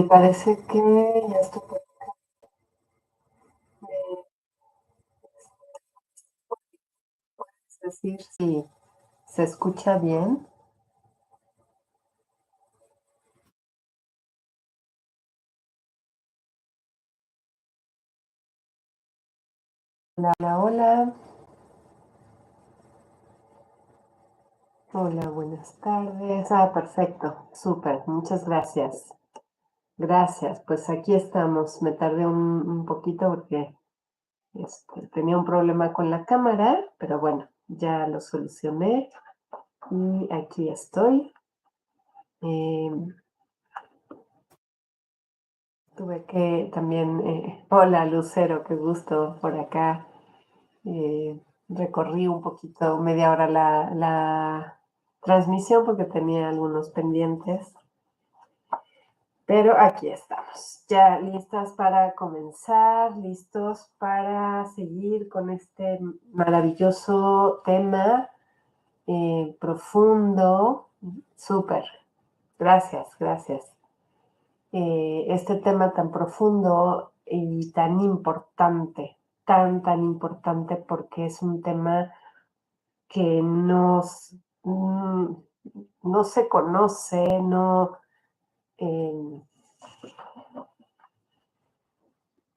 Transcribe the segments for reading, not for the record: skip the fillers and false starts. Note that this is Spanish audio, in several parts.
Parece que ya estoy por decir si se escucha bien. Hola, hola, hola. Hola, buenas tardes. Perfecto. Súper. Muchas gracias. Gracias. Pues aquí estamos. Me tardé un poquito porque tenía un problema con la cámara, pero bueno, ya lo solucioné y aquí estoy. Eh, Tuve que también, hola Lucero, qué gusto por acá. Recorrí un poquito, media hora la transmisión porque tenía algunos pendientes, pero aquí estamos, ya listas para comenzar, listos para seguir con este maravilloso tema profundo, súper, gracias, gracias. Este tema tan profundo y tan importante, tan importante porque es un tema que no se conoce, eh,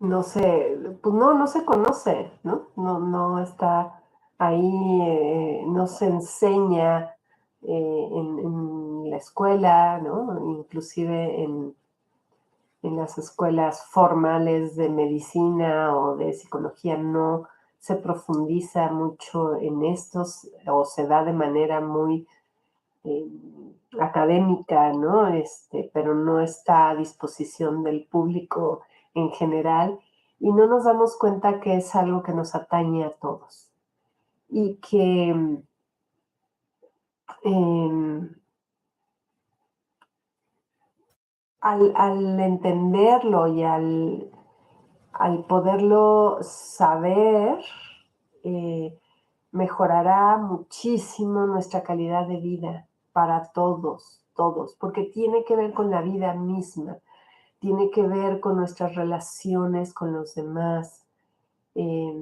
no se conoce, ¿no? No está ahí, no se enseña en la escuela, ¿no? Inclusive en las escuelas formales de medicina o de psicología no se profundiza mucho en estos o se da de manera muy eh, académica, ¿no? Pero no está a disposición del público en general y no nos damos cuenta que es algo que nos atañe a todos y que eh, al entenderlo y al poderlo saber, eh, mejorará muchísimo nuestra calidad de vida para todos, todos, porque tiene que ver con la vida misma, tiene que ver con nuestras relaciones con los demás. Eh,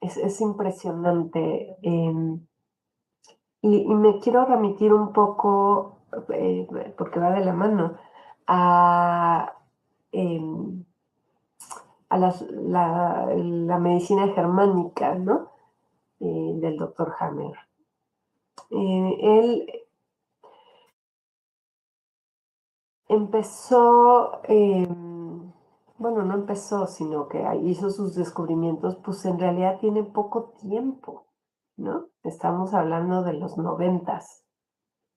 es impresionante. Y me quiero remitir un poco, porque va de la mano, a, eh, la medicina germánica, ¿no? Del doctor Hammer. Él empezó, bueno, no empezó, sino que hizo sus descubrimientos, pues en realidad tiene poco tiempo, ¿no? Estamos hablando de los 90,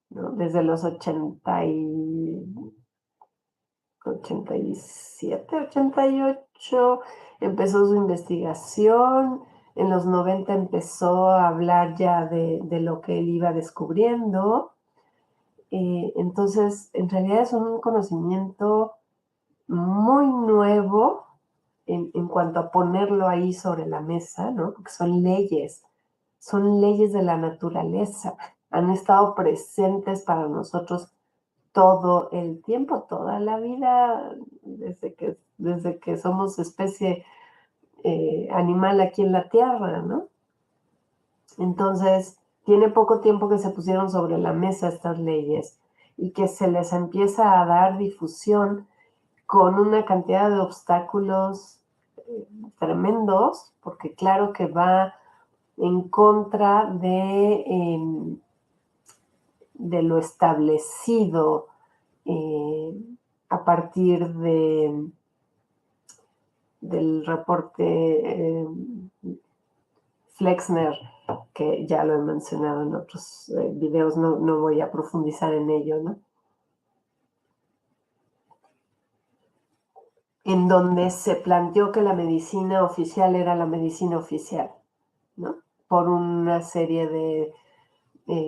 ¿no? Desde los 87, 88 empezó su investigación, en los 90 empezó a hablar ya de lo que él iba descubriendo. Entonces, en realidad es un conocimiento muy nuevo en cuanto a ponerlo ahí sobre la mesa, ¿no? Porque son leyes de la naturaleza, han estado presentes para nosotros todo el tiempo, toda la vida, desde que somos especie animal aquí en la Tierra, ¿no? Entonces, tiene poco tiempo que se pusieron sobre la mesa estas leyes y que se les empieza a dar difusión con una cantidad de obstáculos tremendos, porque claro que va en contra de lo establecido eh, a partir del reporte Flexner, que ya lo he mencionado en otros videos, no voy a profundizar en ello, ¿no? En donde se planteó que la medicina oficial era la medicina oficial, ¿no? Por una serie de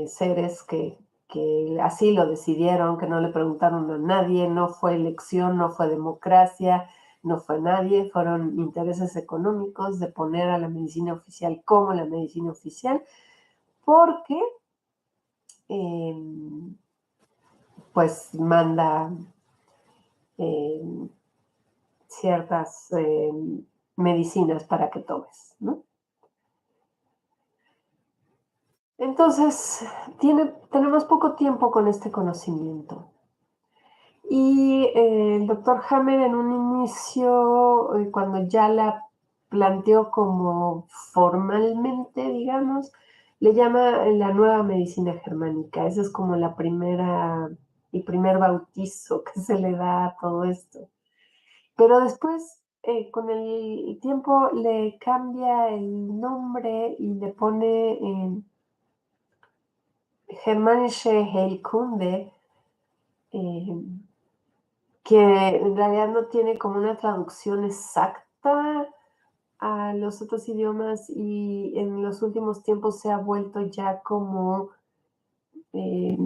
seres que así lo decidieron, que no le preguntaron a nadie, no fue elección, no fue democracia, no fue nadie, fueron intereses económicos de poner a la medicina oficial como la medicina oficial, porque eh, pues manda ciertas medicinas para que tomes, ¿no? Entonces, tenemos poco tiempo con este conocimiento. Y el doctor Hammer en un inicio, cuando ya la planteó como formalmente, digamos, le llama la nueva medicina germánica. Esa es como el primer bautizo que se le da a todo esto. Pero después, con el tiempo, le cambia el nombre y le pone Germanische Heilkunde, eh, que en realidad no tiene como una traducción exacta a los otros idiomas y en los últimos tiempos se ha vuelto ya como eh,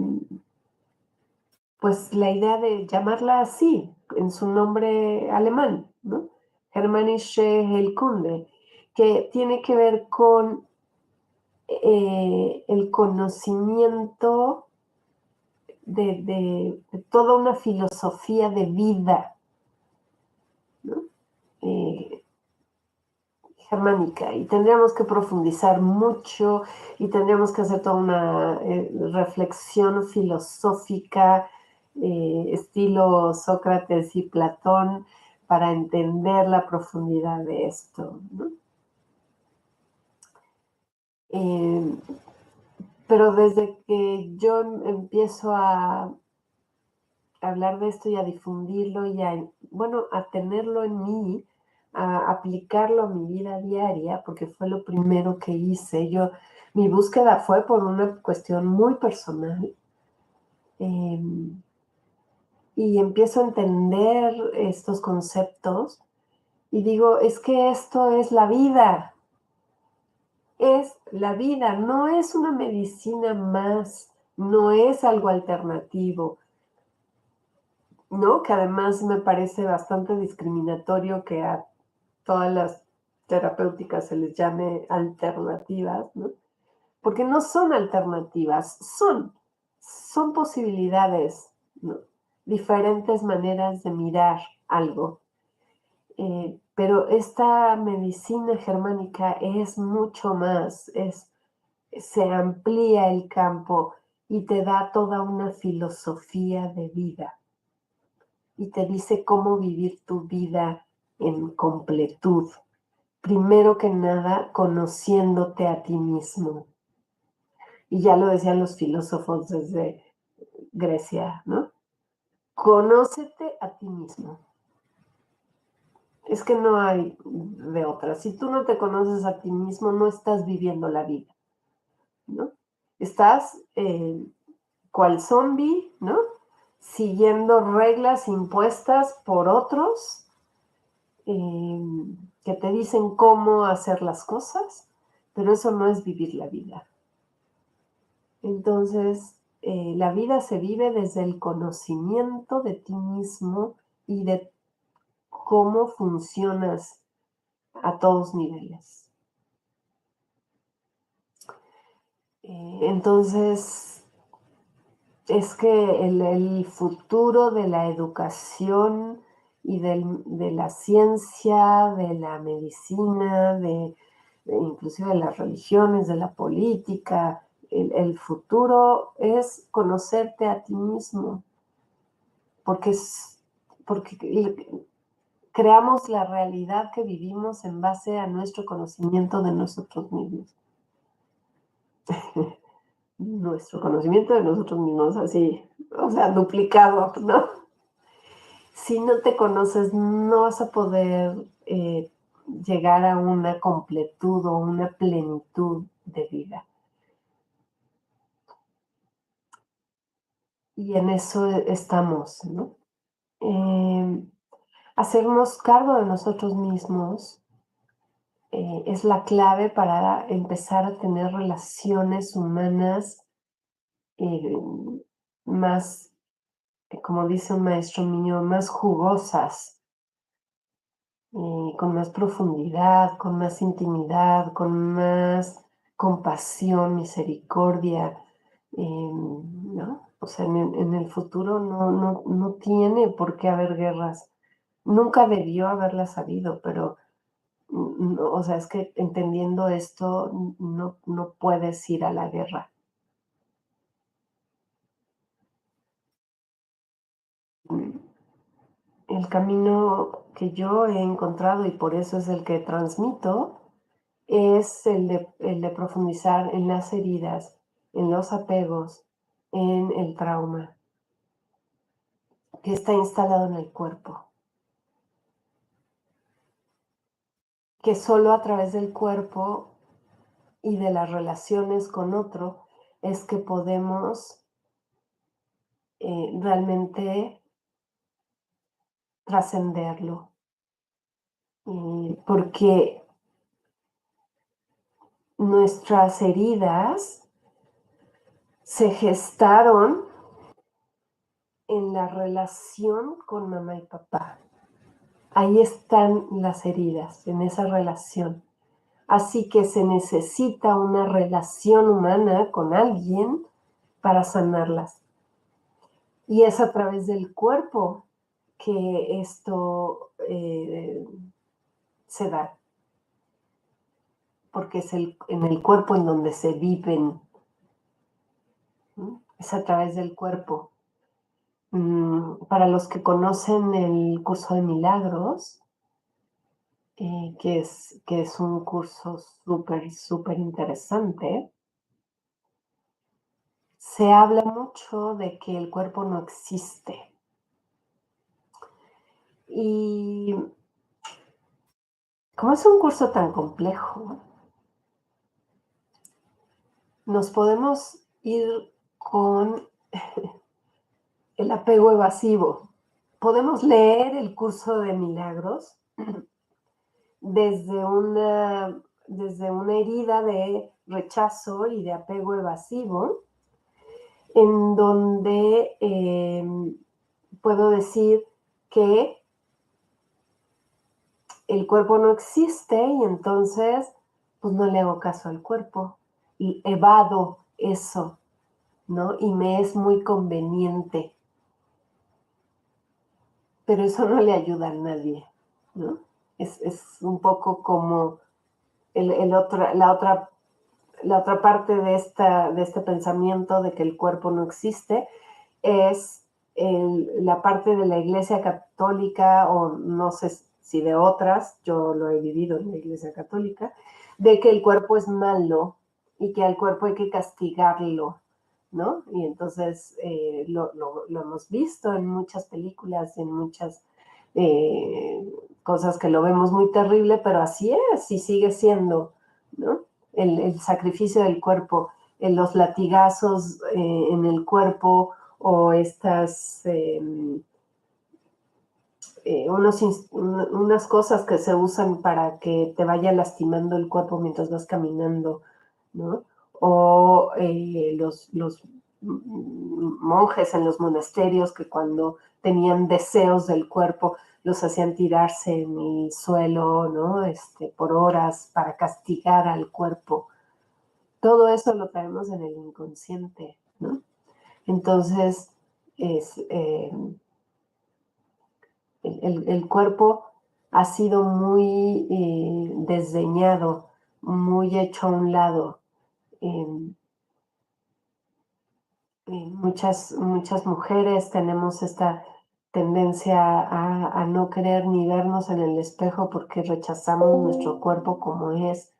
pues la idea de llamarla así, en su nombre alemán, ¿no? Germanische Heilkunde, que tiene que ver con el conocimiento de toda una filosofía de vida, ¿no? Eh, germánica, y tendríamos que profundizar mucho y tendríamos que hacer toda una reflexión filosófica, estilo Sócrates y Platón, para entender la profundidad de esto, ¿no? Eh, pero desde que yo empiezo a hablar de esto y a difundirlo y bueno, a tenerlo en mí, a aplicarlo a mi vida diaria, porque fue lo primero que hice. Mi búsqueda fue por una cuestión muy personal, eh, y empiezo a entender estos conceptos y digo, es que esto es la vida, no es una medicina más, no es algo alternativo, ¿no? Que además me parece bastante discriminatorio que a todas las terapéuticas se les llame alternativas, ¿no? Porque no son alternativas, son posibilidades, ¿no? Diferentes maneras de mirar algo. Pero esta medicina germánica es mucho más, se amplía el campo y te da toda una filosofía de vida y te dice cómo vivir tu vida en completud. Primero que nada, conociéndote a ti mismo. Y ya lo decían los filósofos desde Grecia, ¿no? Conócete a ti mismo. Es que no hay de otra. Si tú no te conoces a ti mismo, no estás viviendo la vida, ¿no? Estás cual zombie, ¿no? Siguiendo reglas impuestas por otros, eh, que te dicen cómo hacer las cosas, pero eso no es vivir la vida. Entonces, la vida se vive desde el conocimiento de ti mismo y de cómo funcionas a todos niveles. Entonces, es que el futuro de la educación y de la ciencia, de la medicina, inclusive de las religiones, de la política, el futuro es conocerte a ti mismo, porque, porque creamos la realidad que vivimos en base a nuestro conocimiento de nosotros mismos. Nuestro conocimiento de nosotros mismos, así, o sea, duplicado, ¿no? Si no te conoces, no vas a poder llegar a una completud o una plenitud de vida. Y en eso estamos, ¿no? Hacernos cargo de nosotros mismos es la clave para empezar a tener relaciones humanas eh, más, como dice un maestro mío, más jugosas, con más profundidad, con más intimidad, con más compasión, misericordia, ¿no? O sea, en el futuro no tiene por qué haber guerras. Nunca debió haberlas habido, pero, no, o sea, es que entendiendo esto, no puedes ir a la guerra. Mm, El camino que yo he encontrado, y por eso es el que transmito, es el de profundizar en las heridas, en los apegos, en el trauma que está instalado en el cuerpo, que solo a través del cuerpo y de las relaciones con otro es que podemos realmente trascenderlo. Porque nuestras heridas se gestaron en la relación con mamá y papá. Ahí están las heridas, en esa relación. Así que se necesita una relación humana con alguien para sanarlas. Y es a través del cuerpo que esto se da, porque es en el cuerpo en donde se viven, ¿no? Es a través del cuerpo. Para los que conocen el curso de milagros, que es un curso súper, súper interesante, se habla mucho de que el cuerpo no existe. Y como es un curso tan complejo, nos podemos ir con el apego evasivo. Podemos leer el curso de milagros desde una herida de rechazo y de apego evasivo, en donde puedo decir que el cuerpo no existe y entonces pues no le hago caso al cuerpo y evado eso, ¿no? Y me es muy conveniente, pero eso no le ayuda a nadie, ¿no? Es un poco como la otra parte de este pensamiento de que el cuerpo no existe es la parte de la Iglesia Católica, o no sé si de otras, yo lo he vivido en la Iglesia Católica, de que el cuerpo es malo y que al cuerpo hay que castigarlo, ¿no? Y entonces lo hemos visto en muchas películas y en muchas eh, cosas que lo vemos muy terrible, pero así es y sigue siendo, ¿no? El sacrificio del cuerpo, los latigazos en el cuerpo, o estas unas cosas que se usan para que te vaya lastimando el cuerpo mientras vas caminando, ¿no? O los monjes en los monasterios que cuando tenían deseos del cuerpo los hacían tirarse en el suelo, ¿no? Por horas para castigar al cuerpo. Todo eso lo traemos en el inconsciente, ¿no? Entonces, es, el cuerpo ha sido muy desdeñado, muy hecho a un lado. Eh, muchas mujeres tenemos esta tendencia a no querer ni vernos en el espejo porque rechazamos nuestro cuerpo como es,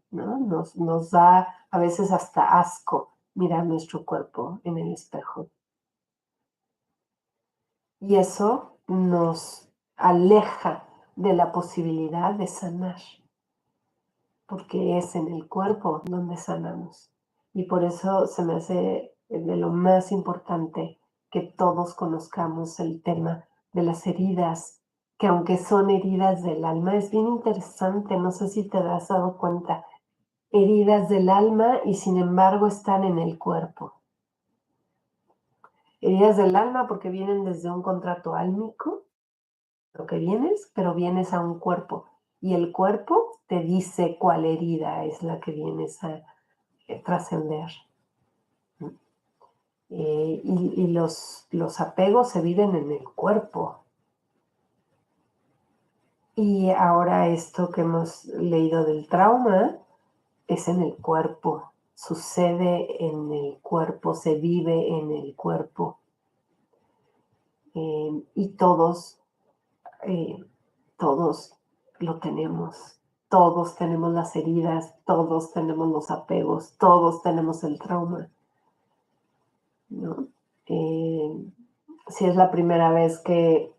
¿no? Nos da a veces hasta asco mirar nuestro cuerpo en el espejo. Y eso nos aleja de la posibilidad de sanar, porque es en el cuerpo donde sanamos. Y por eso se me hace de lo más importante que todos conozcamos el tema de las heridas, que aunque son heridas del alma, es bien interesante, no sé si te has dado cuenta, heridas del alma y sin embargo están en el cuerpo. Heridas del alma porque vienen desde un contrato álmico, lo que vienes, pero vienes a un cuerpo y el cuerpo te dice cuál herida es la que vienes a trascender. Y los apegos se viven en el cuerpo. Y ahora esto que hemos leído del trauma es en el cuerpo, sucede en el cuerpo, se vive en el cuerpo. Y eh, todos lo tenemos. Todos tenemos las heridas, todos tenemos los apegos, todos tenemos el trauma, ¿no? Si es la primera vez que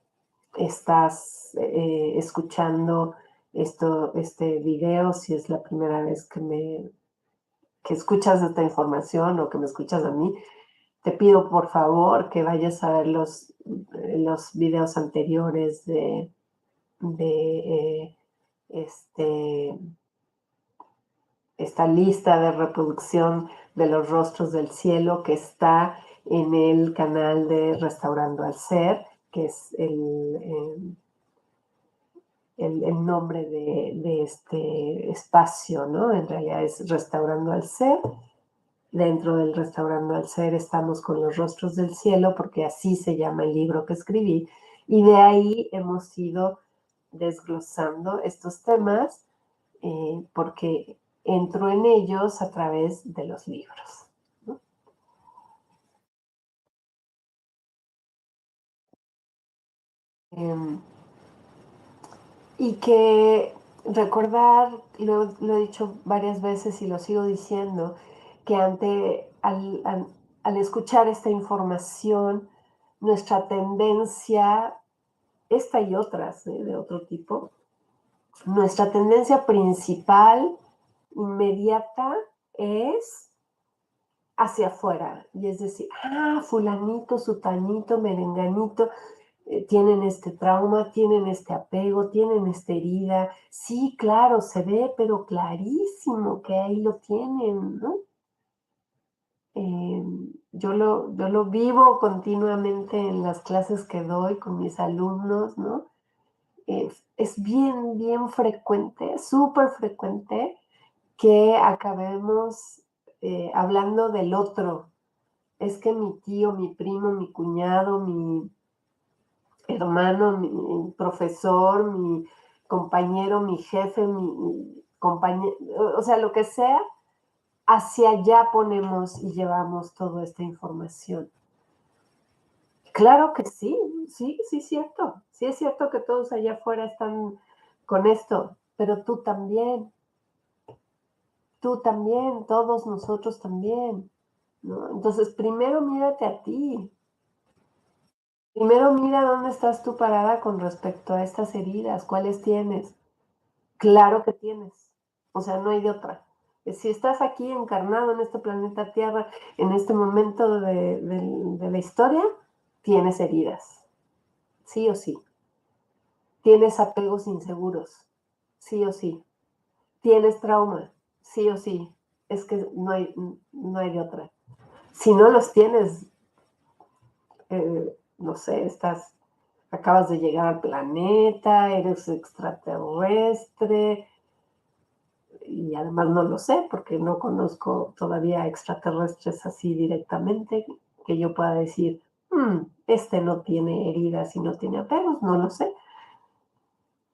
estás escuchando este video, si es la primera vez que escuchas esta información o que me escuchas a mí, te pido por favor que vayas a ver los videos anteriores de esta lista de reproducción de los rostros del cielo que está en el canal de Restaurando al Ser, que es el nombre de este espacio, ¿no? En realidad es Restaurando al Ser. Dentro del Restaurando al Ser estamos con los rostros del cielo, porque así se llama el libro que escribí, y de ahí hemos ido desglosando estos temas porque entro en ellos a través de los libros, ¿no? Eh, y que recordar, lo he dicho varias veces y lo sigo diciendo, que al escuchar esta información, nuestra tendencia, esta y otras de otro tipo, nuestra tendencia principal, inmediata, es hacia afuera. Y es decir, fulanito, sutanito, merenganito, tienen este trauma, tienen este apego, tienen esta herida. Sí, claro, se ve, pero clarísimo que ahí lo tienen, ¿no? Eh, yo lo vivo continuamente en las clases que doy con mis alumnos, ¿no? Es bien, bien frecuente, súper frecuente que acabemos hablando del otro. Es que mi tío, mi primo, mi cuñado, mi hermano, mi profesor, mi compañero, mi jefe, mi compañero, o sea, lo que sea, hacia allá ponemos y llevamos toda esta información. Claro que sí, sí, sí es cierto. Sí es cierto que todos allá afuera están con esto, pero tú también, todos nosotros también, ¿no? Entonces, primero mírate a ti. Primero mira dónde estás tú parada con respecto a estas heridas, cuáles tienes. Claro que tienes, o sea, no hay de otra. Si estás aquí encarnado en este planeta Tierra, en este momento de la historia, tienes heridas, sí o sí. Tienes apegos inseguros, sí o sí. Tienes trauma, sí o sí. Es que no hay de otra. Si no los tienes, no sé, acabas de llegar al planeta, eres extraterrestre, y además no lo sé porque no conozco todavía extraterrestres así directamente que yo pueda decir, este no tiene heridas y no tiene apegos, no lo sé.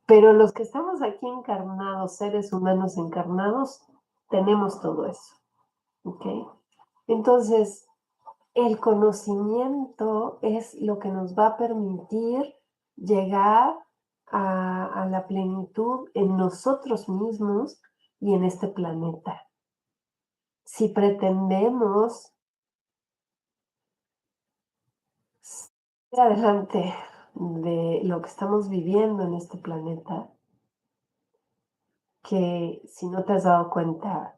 Pero los que estamos aquí encarnados, seres humanos encarnados, tenemos todo eso, ¿ok? Entonces, el conocimiento es lo que nos va a permitir llegar a la plenitud en nosotros mismos y en este planeta. Si pretendemos ir adelante de lo que estamos viviendo en este planeta, que si no te has dado cuenta,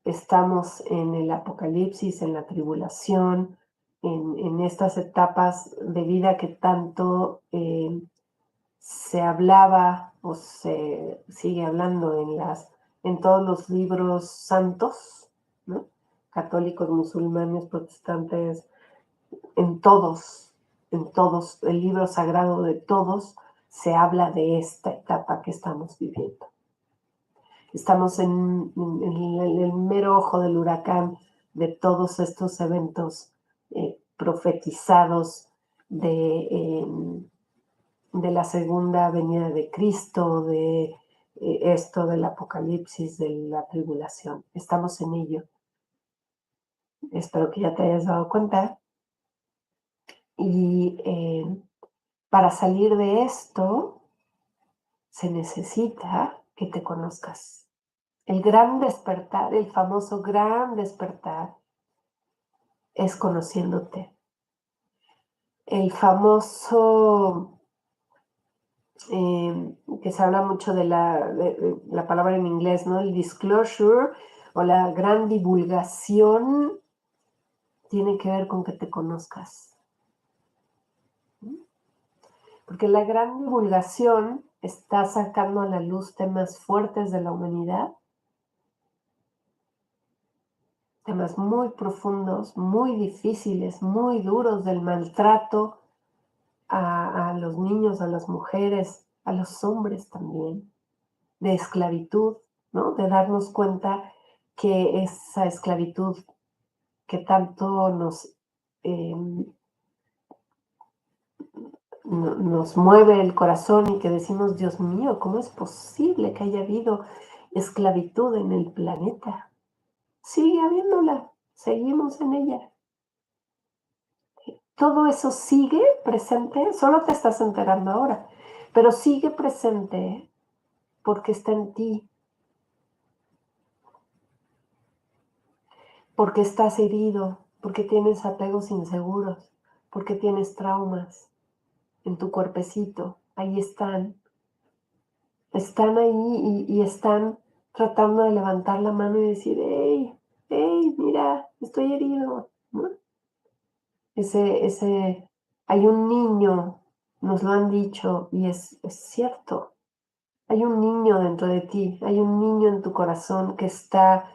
estamos en el apocalipsis, en la tribulación, en estas etapas de vida que tanto se hablaba o se sigue hablando en todos los libros santos, ¿no? Católicos, musulmanes, protestantes, en todos, el libro sagrado de todos, se habla de esta etapa que estamos viviendo. Estamos en el mero ojo del huracán de todos estos eventos profetizados de, de la segunda venida de Cristo, de esto del apocalipsis, de la tribulación. Estamos en ello. Espero que ya te hayas dado cuenta. Y para salir de esto, se necesita que te conozcas. El gran despertar, el famoso gran despertar, es conociéndote. El famoso, que se habla mucho de la palabra en inglés, ¿no? El disclosure o la gran divulgación tiene que ver con que te conozcas. Porque la gran divulgación está sacando a la luz temas fuertes de la humanidad, temas muy profundos, muy difíciles, muy duros del maltrato a los niños, a las mujeres, a los hombres también, de esclavitud, ¿no? De darnos cuenta que esa esclavitud que tanto eh, nos mueve el corazón y que decimos, Dios mío, ¿cómo es posible que haya habido esclavitud en el planeta? Sigue habiéndola, seguimos en ella. Todo eso sigue presente, solo te estás enterando ahora, pero sigue presente porque está en ti, porque estás herido, porque tienes apegos inseguros, porque tienes traumas en tu cuerpecito, ahí están ahí y están tratando de levantar la mano y decir, hey, hey, mira, estoy herido, ¿no? Hay un niño, nos lo han dicho y es cierto, hay un niño dentro de ti, hay un niño en tu corazón que está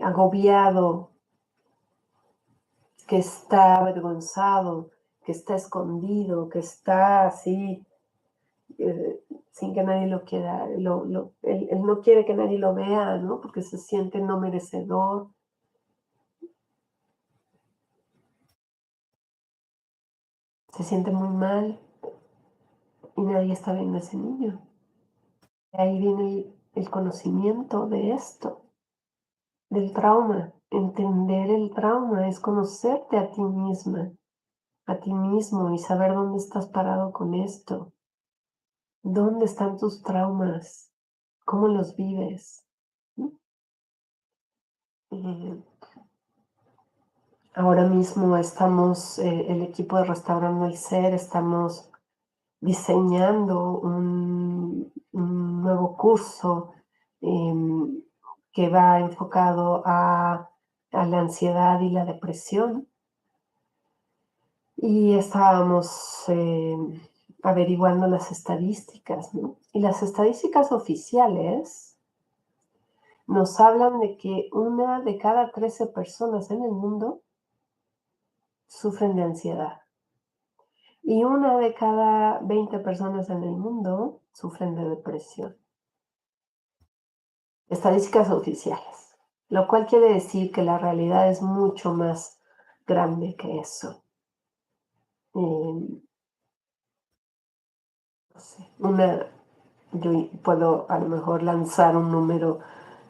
agobiado, que está avergonzado, que está escondido, que está así, sin que nadie lo quiera, él no quiere que nadie lo vea, ¿no? Porque se siente no merecedor, se siente muy mal y nadie está viendo a ese niño. De ahí viene el conocimiento de esto, del trauma. Entender el trauma es conocerte a ti misma, a ti mismo y saber dónde estás parado con esto. ¿Dónde están tus traumas? ¿Cómo los vives? Eh, Ahora mismo estamos, el equipo de Restaurando el Ser, estamos diseñando un nuevo curso que va enfocado a la ansiedad y la depresión. Y estábamos averiguando las estadísticas, ¿no? Y las estadísticas oficiales nos hablan de que una de cada 13 personas en el mundo sufren de ansiedad. Y una de cada 20 personas en el mundo sufren de depresión. Estadísticas oficiales, lo cual quiere decir que la realidad es mucho más grande que eso. No sé, yo puedo a lo mejor lanzar un número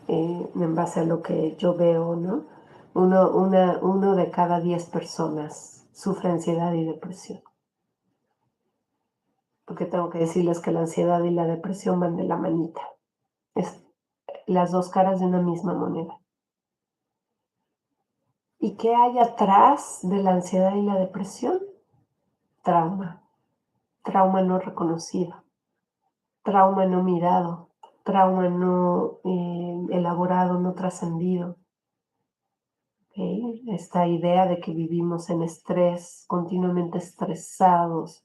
en base a lo que yo veo, ¿no? Uno de cada 10 personas sufre ansiedad y depresión. Porque tengo que decirles que la ansiedad y la depresión van de la manita. Es las dos caras de una misma moneda. ¿Y qué hay atrás de la ansiedad y la depresión? Trauma. Trauma no reconocido. Trauma no mirado. Trauma no elaborado, no trascendido. ¿Okay? Esta idea de que vivimos en estrés, continuamente estresados,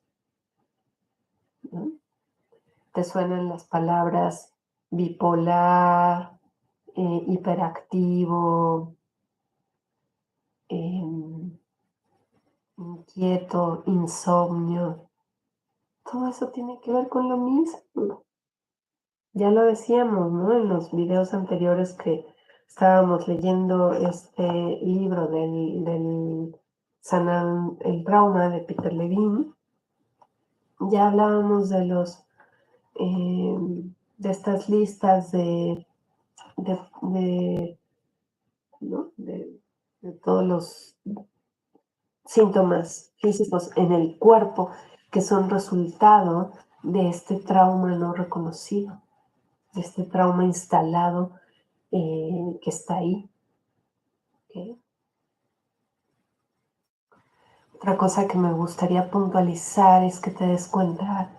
¿no? Te suenan las palabras bipolar, hiperactivo, inquieto, insomnio. Todo eso tiene que ver con lo mismo. Ya lo decíamos, ¿no? En los videos anteriores que estábamos leyendo este libro del Sanar el Trauma de Peter Levine, ya hablábamos de eh, de estas listas de, ¿no? de todos los síntomas físicos en el cuerpo que son resultado de este trauma no reconocido, de este trauma instalado que está ahí. ¿Okay? Otra cosa que me gustaría puntualizar es que te des cuenta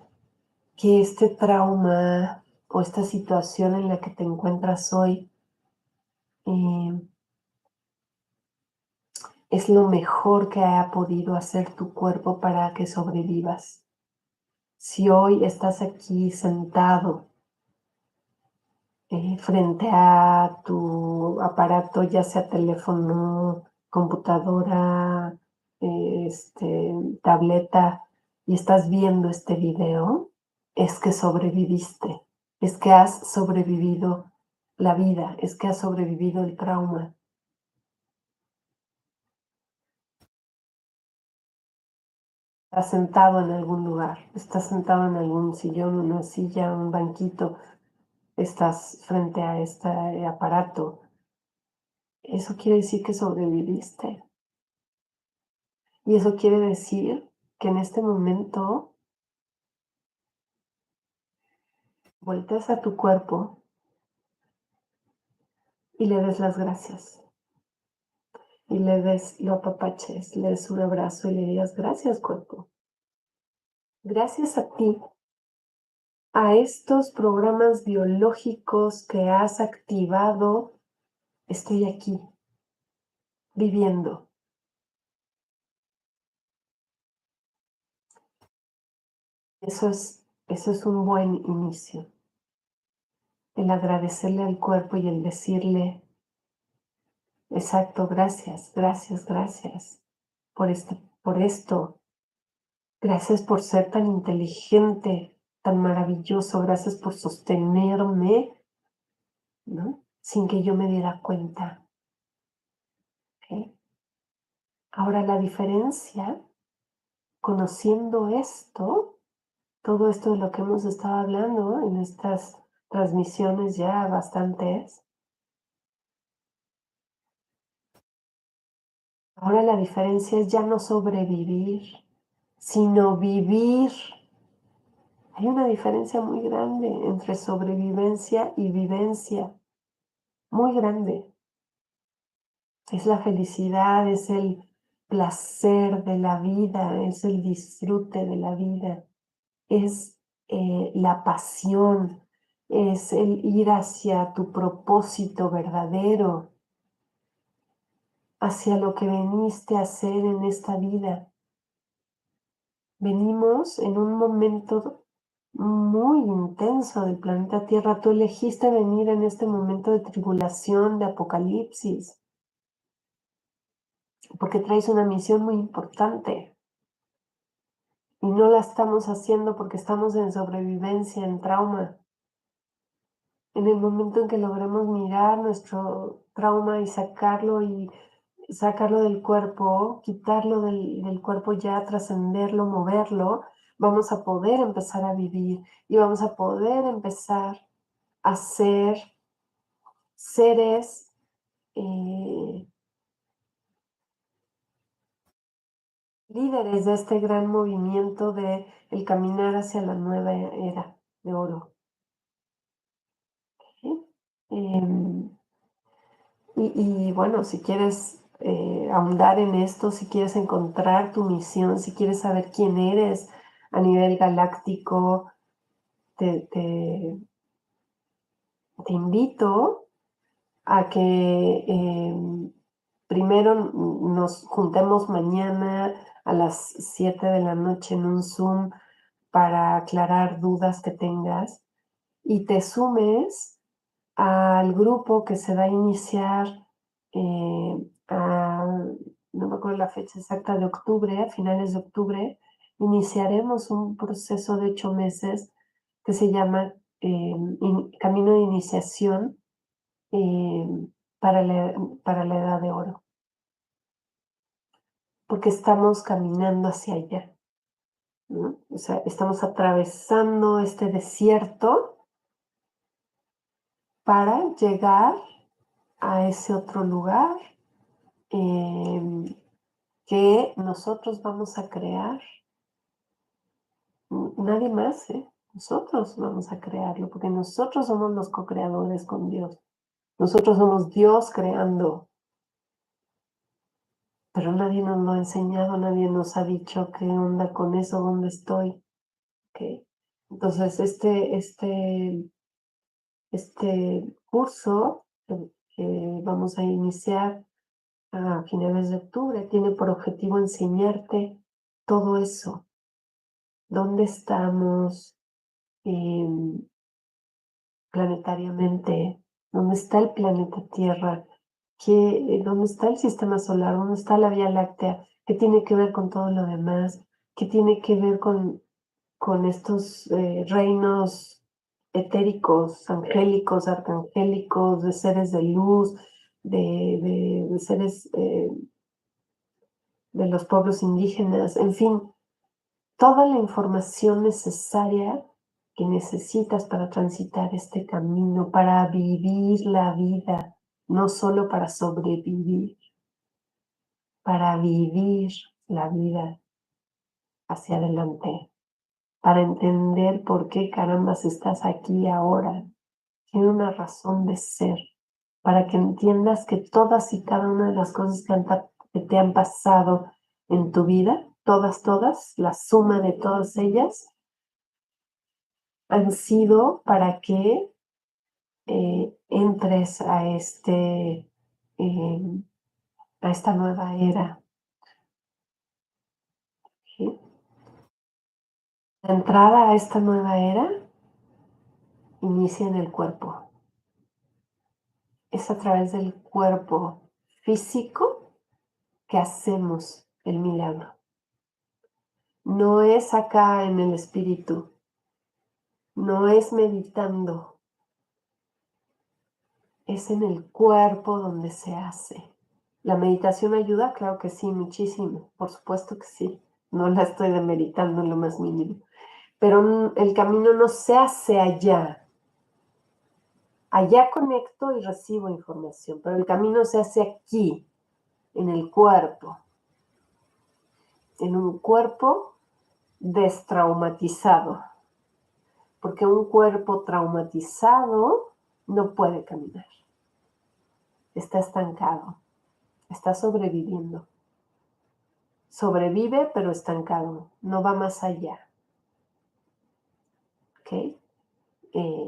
que este trauma o esta situación en la que te encuentras hoy eh, es lo mejor que ha podido hacer tu cuerpo para que sobrevivas. Si hoy estás aquí sentado frente a tu aparato, ya sea teléfono, computadora, tableta, y estás viendo este video, es que sobreviviste, es que has sobrevivido la vida, es que has sobrevivido el trauma. Estás sentado en algún lugar, estás sentado en algún sillón, una silla, un banquito, estás frente a este aparato. Eso quiere decir que sobreviviste. Y eso quiere decir que en este momento volteas a tu cuerpo y le des las gracias. Y le des, lo apapaches, le des un abrazo y le digas, gracias cuerpo. Gracias a ti, a estos programas biológicos que has activado, estoy aquí, viviendo. Eso es un buen inicio. El agradecerle al cuerpo y el decirle, exacto, gracias, gracias, gracias por esto. Gracias por ser tan inteligente, tan maravilloso. Gracias por sostenerme, ¿no? Sin que yo me diera cuenta. ¿Okay? Ahora la diferencia, conociendo esto, todo esto de lo que hemos estado hablando en estas transmisiones ya bastantes, ahora la diferencia es ya no sobrevivir, sino vivir. Hay una diferencia muy grande entre sobrevivencia y vivencia, muy grande. Es la felicidad, es el placer de la vida, es el disfrute de la vida, es la pasión, es el ir hacia tu propósito verdadero, hacia lo que veniste a hacer en esta vida. Venimos en un momento muy intenso del planeta Tierra. Tú elegiste venir en este momento de tribulación, de apocalipsis, porque traes una misión muy importante. Y no la estamos haciendo porque estamos en sobrevivencia, en trauma. En el momento en que logremos mirar nuestro trauma y sacarlo del cuerpo, quitarlo del cuerpo ya, trascenderlo, moverlo, vamos a poder empezar a vivir y vamos a poder empezar a ser seres líderes de este gran movimiento de el caminar hacia la nueva era de oro. ¿Sí? Y bueno, si quieres ahondar en esto, si quieres encontrar tu misión, si quieres saber quién eres a nivel galáctico, te, te, te invito a que primero nos juntemos mañana a las 7 de la noche en un Zoom para aclarar dudas que tengas y te sumes al grupo que se va a iniciar no me acuerdo la fecha exacta, de octubre, a finales de octubre, iniciaremos un proceso de 8 meses que se llama Camino de Iniciación. para la edad de oro, porque estamos caminando hacia allá, ¿no? O sea, estamos atravesando este desierto para llegar a ese otro lugar que nosotros vamos a crear. Nadie más, ¿eh? Nosotros vamos a crearlo, porque nosotros somos los co-creadores con Dios. Nosotros somos Dios creando, pero nadie nos lo ha enseñado, nadie nos ha dicho qué onda con eso, dónde estoy. ¿Okay? Entonces, este curso que vamos a iniciar a finales de octubre tiene por objetivo enseñarte todo eso. ¿Dónde estamos planetariamente? ¿Dónde está el planeta Tierra? ¿Dónde está el sistema solar? ¿Dónde está la Vía Láctea? ¿Qué tiene que ver con todo lo demás? ¿Qué tiene que ver con estos reinos etéricos, angélicos, arcangélicos, de seres de luz, de seres de los pueblos indígenas? En fin, toda la información necesaria que necesitas para transitar este camino, para vivir la vida, no solo para sobrevivir, para vivir la vida hacia adelante, para entender por qué carambas estás aquí ahora. Tiene una razón de ser, para que entiendas que todas y cada una de las cosas que te han pasado en tu vida, todas, la suma de todas ellas, han sido para que entres eh, a esta nueva era. ¿Sí? La entrada a esta nueva era inicia en el cuerpo. Es a través del cuerpo físico que hacemos el milagro. No es acá en el espíritu, no es meditando, es en el cuerpo donde se hace. ¿La meditación ayuda? Claro que sí, muchísimo, por supuesto que sí. No la estoy demeritando en lo más mínimo. Pero el camino no se hace allá. Allá conecto y recibo información, pero el camino se hace aquí, en el cuerpo, en un cuerpo destraumatizado, porque un cuerpo traumatizado no puede caminar, está estancado, está sobreviviendo. Sobrevive, pero estancado, no va más allá. ¿Okay?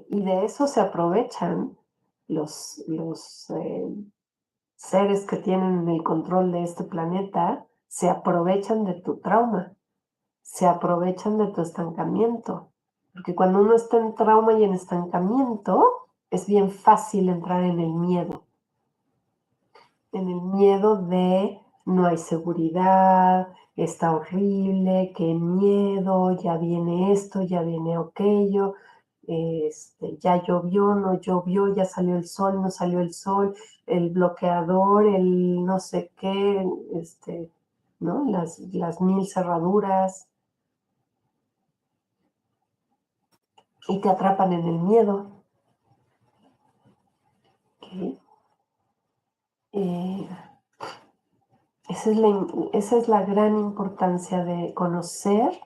Y de eso se aprovechan los seres que tienen el control de este planeta, se aprovechan de tu trauma, se aprovechan de tu estancamiento. Porque cuando uno está en trauma y en estancamiento, es bien fácil entrar en el miedo. En el miedo de no hay seguridad, está horrible, qué miedo, ya viene esto, ya viene aquello, ya llovió, no llovió, ya salió el sol, no salió el sol, el bloqueador, el no sé qué, ¿no? Las 1000 cerraduras, y te atrapan en el miedo. ¿Okay? Eh, esa es la gran importancia de conocer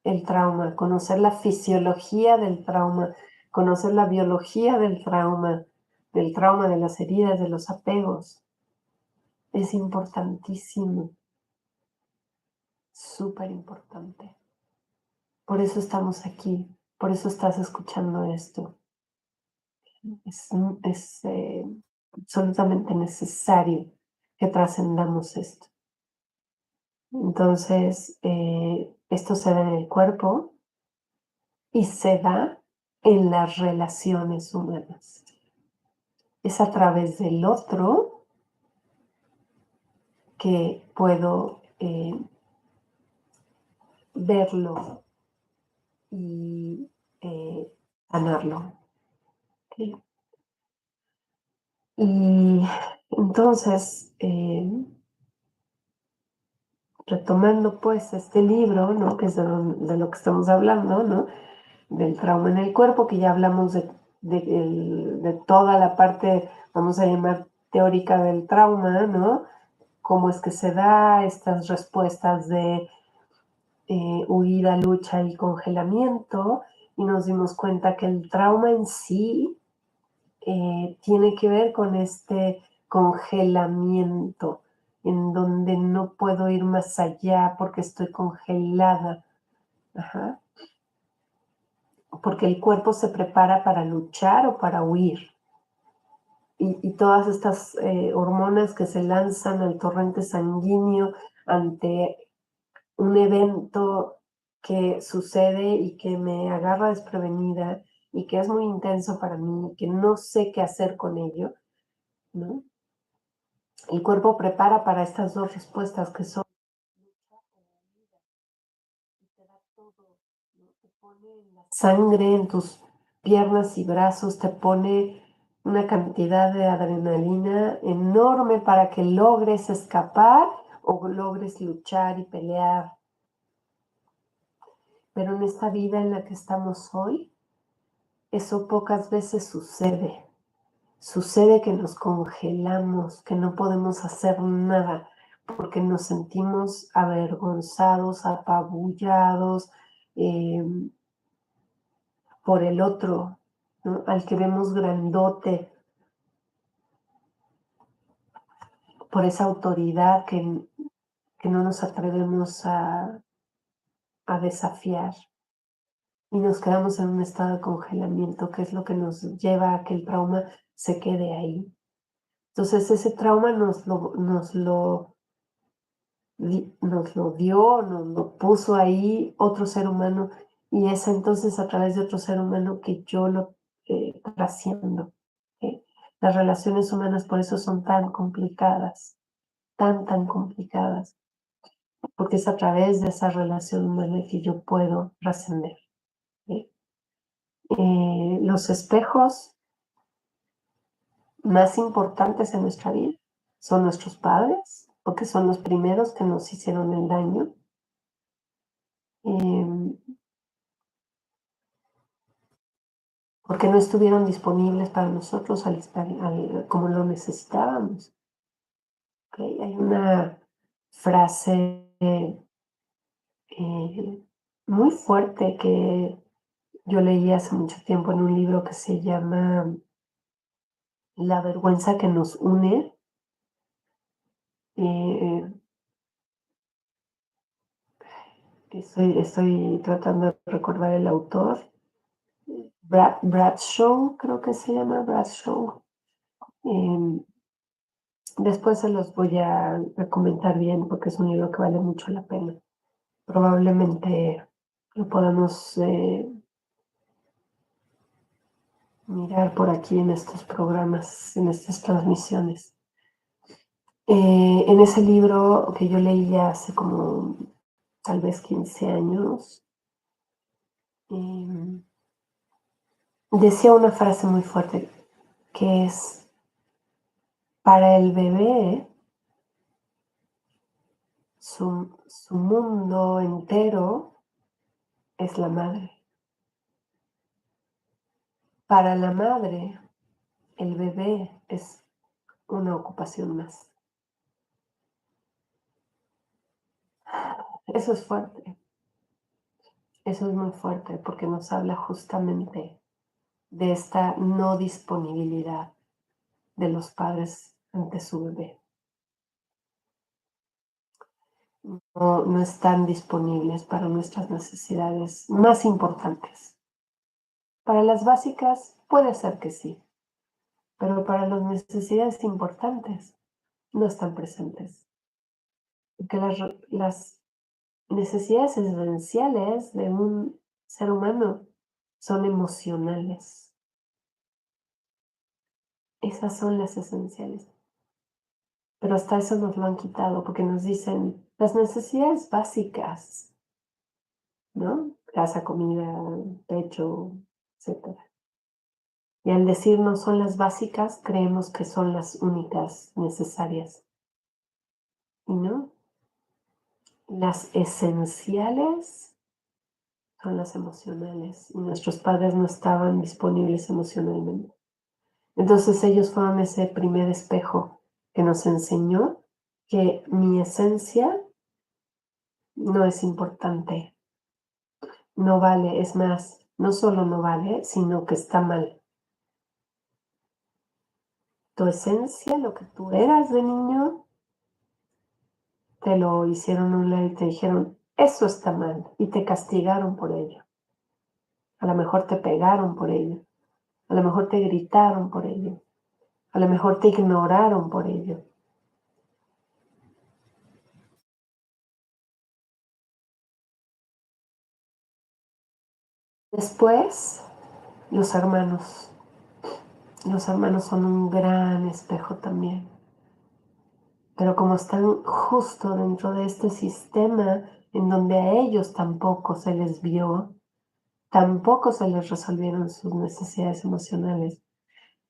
el trauma, conocer la fisiología del trauma, conocer la biología del trauma, de las heridas, de los apegos. Es importantísimo, súper importante. Por eso estamos aquí, por eso estás escuchando esto. Es absolutamente necesario que trascendamos esto. Entonces, esto se da en el cuerpo y se da en las relaciones humanas. Es a través del otro que puedo verlo y sanarlo. ¿Okay? Y entonces, retomando pues este libro, ¿no? Que es de lo que estamos hablando, ¿no? Del trauma en el cuerpo, que ya hablamos de toda la parte, vamos a llamar teórica del trauma, ¿no? Cómo es que se da estas respuestas de huida, lucha y congelamiento, y nos dimos cuenta que el trauma en sí tiene que ver con este congelamiento, en donde no puedo ir más allá porque estoy congelada. Ajá. Porque el cuerpo se prepara para luchar o para huir. Y todas estas hormonas que se lanzan al torrente sanguíneo ante un evento que sucede y que me agarra desprevenida y que es muy intenso para mí, que no sé qué hacer con ello, ¿no? El cuerpo prepara para estas dos respuestas que son y te da todo, ¿no? Te pone la sangre en tus piernas y brazos, te pone una cantidad de adrenalina enorme para que logres escapar o logres luchar y pelear. Pero en esta vida en la que estamos hoy, eso pocas veces sucede. Sucede que nos congelamos, que no podemos hacer nada, porque nos sentimos avergonzados, apabullados eh, por el otro, ¿no? Al que vemos grandote, por esa autoridad que no nos atrevemos a desafiar. Y nos quedamos en un estado de congelamiento, que es lo que nos lleva a que el trauma se quede ahí. Entonces ese trauma nos lo dio, nos lo puso ahí otro ser humano, y es entonces a través de otro ser humano que yo lo trasciendo. ¿Sí? Las relaciones humanas por eso son tan complicadas, tan complicadas, porque es a través de esa relación humana que yo puedo trascender. ¿Sí? Los espejos más importantes en nuestra vida son nuestros padres, porque son los primeros que nos hicieron el daño. Eh, porque no estuvieron disponibles para nosotros como lo necesitábamos. ¿Okay? Hay una frase muy fuerte que yo leí hace mucho tiempo en un libro que se llama La vergüenza que nos une. Eh, estoy tratando de recordar el autor. Bradshaw, creo que se llama Bradshaw. Eh, Después se los voy a comentar bien porque es un libro que vale mucho la pena. Probablemente lo podamos mirar por aquí en estos programas, en estas transmisiones. En ese libro que yo leí hace como tal vez 15 años, eh, decía una frase muy fuerte que es, para el bebé, su mundo entero es la madre. Para la madre, el bebé es una ocupación más. Eso es fuerte, eso es muy fuerte porque nos habla justamente de esta no disponibilidad de los padres ante su bebé. No están disponibles para nuestras necesidades más importantes. Para las básicas puede ser que sí, pero para las necesidades importantes no están presentes. Porque las necesidades esenciales de un ser humano son emocionales. Esas son las esenciales. Pero hasta eso nos lo han quitado porque nos dicen las necesidades básicas, ¿no? Casa, comida, techo, etcétera. Y al decir no son las básicas, creemos que son las únicas necesarias. Y no, las esenciales son las emocionales. Y nuestros padres no estaban disponibles emocionalmente. Entonces ellos fueron ese primer espejo que nos enseñó que mi esencia no es importante, no vale, es más, no solo no vale, sino que está mal. Tu esencia, lo que tú eras de niño, te lo hicieron a un lado y te dijeron, eso está mal, y te castigaron por ello. A lo mejor te pegaron por ello, a lo mejor te gritaron por ello, a lo mejor te ignoraron por ello. Después, los hermanos. Los hermanos son un gran espejo también. Pero como están justo dentro de este sistema en donde a ellos tampoco se les vio, tampoco se les resolvieron sus necesidades emocionales.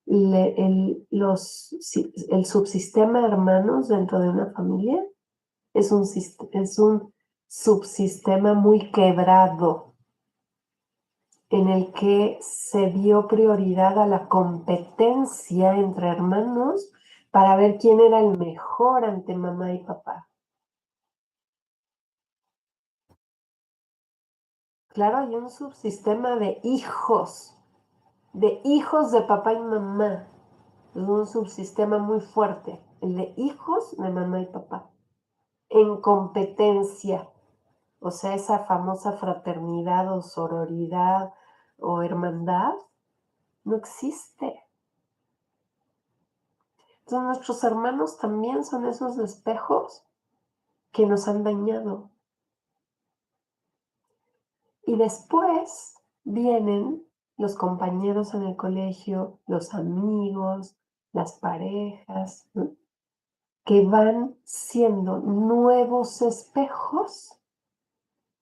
El subsistema hermanos dentro de una familia es es un subsistema muy quebrado en el que se dio prioridad a la competencia entre hermanos para ver quién era el mejor ante mamá y papá. Claro, hay un subsistema de hijos de papá y mamá. Es un subsistema muy fuerte, el de hijos de mamá y papá, en competencia. O sea, esa famosa fraternidad o sororidad o hermandad no existe. Entonces nuestros hermanos también son esos espejos que nos han dañado. Y después vienen los compañeros en el colegio, los amigos, las parejas, ¿no? Que van siendo nuevos espejos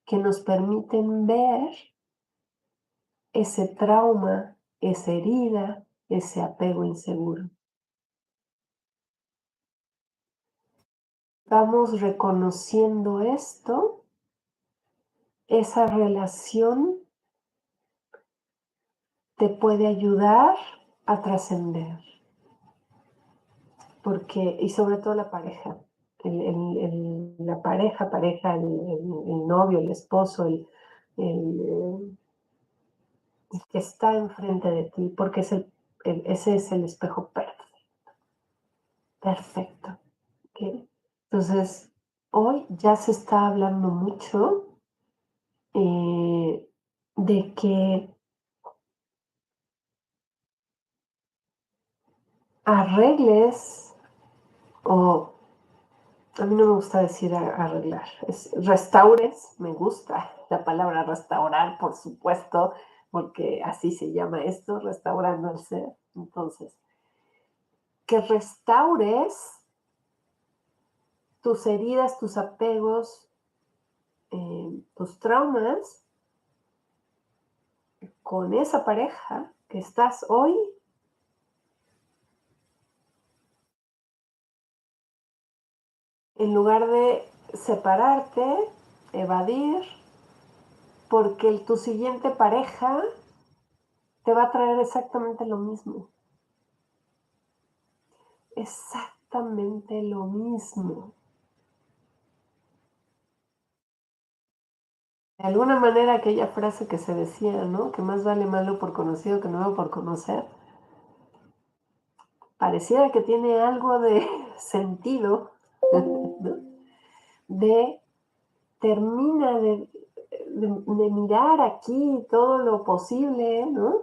que nos permiten ver ese trauma, esa herida, ese apego inseguro. Vamos reconociendo esto, esa relación te puede ayudar a trascender, porque, y sobre todo la pareja, la pareja, el novio, el esposo, el que está enfrente de ti, porque ese es el espejo perfecto. ¿Okay? Entonces, hoy ya se está hablando mucho de que arregles, o a mí no me gusta decir arreglar, es restaures, me gusta la palabra restaurar, por supuesto, porque así se llama esto, restaurando el ser. Entonces, que restaures tus heridas, tus apegos, tus traumas con esa pareja que estás hoy, en lugar de separarte, evadir, porque tu siguiente pareja te va a traer exactamente lo mismo. Exactamente lo mismo. De alguna manera aquella frase que se decía, ¿no? Que más vale malo por conocido que nuevo por conocer. Pareciera que tiene algo de sentido, ¿no? De termina de mirar aquí todo lo posible, ¿no?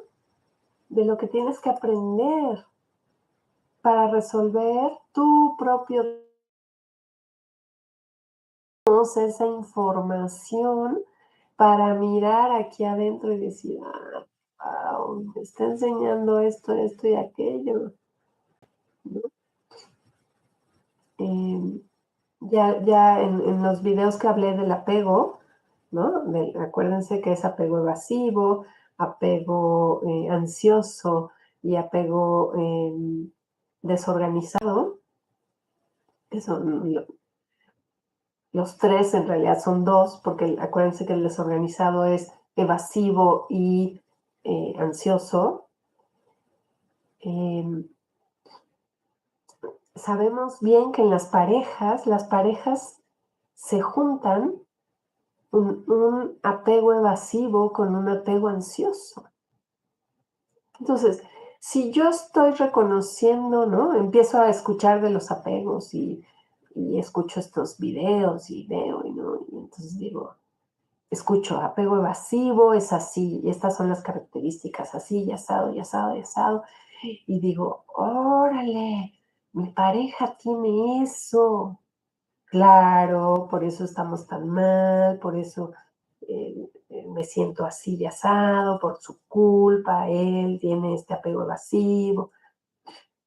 De lo que tienes que aprender para resolver tu propio esa información para mirar aquí adentro y decir, wow, me está enseñando esto y aquello, ¿no? Eh, ya en los videos que hablé del apego, ¿no? Acuérdense que es apego evasivo, apego ansioso, y apego desorganizado, que son los tres, en realidad son dos, porque acuérdense que el desorganizado es evasivo y ansioso. Sabemos bien que en las parejas se juntan un apego evasivo con un apego ansioso. Entonces, si yo estoy reconociendo, ¿no? Empiezo a escuchar de los apegos y escucho estos videos y veo, ¿no? Y entonces digo, escucho, apego evasivo es así, y estas son las características, así, y asado, y asado, y asado. Y digo, órale, mi pareja tiene eso. Claro, por eso estamos tan mal, por eso me siento así de asado, por su culpa, él tiene este apego evasivo,